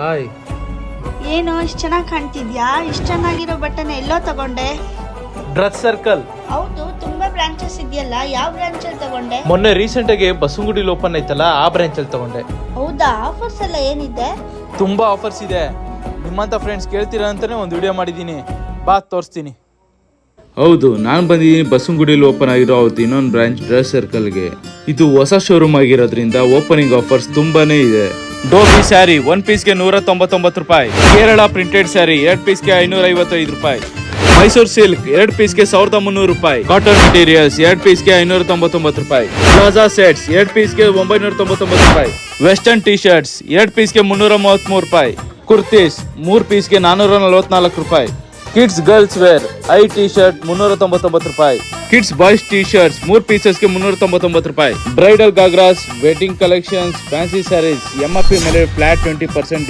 Hi. ಏನು ಇಷ್ಟು ಚೆನ್ನಾಗಿ ಕಾಣ್ತಿದ್ಯಾ? ಇಷ್ಟು ಚೆನ್ನಾಗಿರೋ ಬಟ್ಟೆನ ಎಲ್ಲೋ ತಗೊಂಡೆ? Dress circle. ಹೌದು, ತುಂಬಾ ಬ್ರಾಂಚಸ್ ಇದೆಯಲ್ಲ, ಯಾವ ಬ್ರಾಂಚ್ ಅಲ್ಲಿ ತಗೊಂಡೆ? ಮೊನ್ನೆ ರೀಸೆಂಟ್ ಆಗಿ ಬಸವನಗುಡಿಲಿ ಓಪನ್ ಆಯ್ತಲ್ಲ, ಆ ಬ್ರಾಂಚ್ ಅಲ್ಲಿ ತಗೊಂಡೆ. ಹೌದಾ? ಆಫರ್ಸ್ ಎಲ್ಲ ಏನಿದೆ? ತುಂಬಾ ಆಫರ್ಸ್ ಇದೆ. ನಿಮ್ಮಂತ ಫ್ರೆಂಡ್ಸ್ ಕೇಳ್ತೀರಾ ಅಂತಾನೆ ಒಂದು ವಿಡಿಯೋ ಮಾಡಿದ್ದೀನಿ, ಬಾ ತೋರಿಸ್ತೀನಿ. ಹೌದು, ನಾನು ಬಂದಿದ್ದೀನಿ ಬಸವನಗುಡಿಯಲ್ಲಿ ಓಪನ್ ಆಗಿರೋ ಅವ್ರದ್ದು ಇನ್ನೊಂದು ಬ್ರಾಂಚ್ ಡ್ರೆಸ್ ಸರ್ಕಲ್ಗೆ. ಇದು ಹೊಸ ಶೋರೂಮ್ ಆಗಿರೋದ್ರಿಂದ ಓಪನಿಂಗ್ ಆಫರ್ಸ್ ತುಂಬಾನೇ ಇದೆ. ಡೋಬಿ ಸ್ಯಾರಿ 1 ಪೀಸ್ಗೆ 199 ರೂಪಾಯಿ. ಕೇರಳ ಪ್ರಿಂಟೆಡ್ ಸ್ಯಾರಿ 2 ಪೀಸ್ಗೆ 555 ರೂಪಾಯಿ. ಮೈಸೂರು ಸಿಲ್ಕ್ 2 ಪೀಸ್ಗೆ 1300 ರೂಪಾಯಿ. ಕಾಟನ್ ಮೆಟೀರಿಯಲ್ಸ್ 2 ಪೀಸ್ಗೆ 599 ರೂಪಾಯಿ. ಪ್ಲಾಜಾ ಸೆಟ್ಸ್ 2 ಪೀಸ್ಗೆ 999 ರೂಪಾಯಿ. ವೆಸ್ಟರ್ನ್ ಟಿ ಶರ್ಟ್ಸ್ 2 ಪೀಸ್ಗೆ 333 ರೂಪಾಯಿ. ಕುರ್ತೀಸ್ 3 ಪೀಸ್ಗೆ 444 ರೂಪಾಯಿ. ಕಿಡ್ಸ್ ಗರ್ಲ್ಸ್ ವೇರ್ ಐ ಟಿ ಶರ್ಟ್ 399 ರೂಪಾಯಿ. ಕಿಡ್ಸ್ ಬಾಯ್ಸ್ ಟಿ ಶರ್ಟ್ಸ್ 3 ಪೀಸಸ್ಗೆ 399 ರೂಪಾಯಿ. Bridal ghagras, wedding collections, fancy sarees MRP ಮೇಲೆ ಫ್ಲಾಟ್ 20% ಡಿಸ್ಕೌಂಟ್.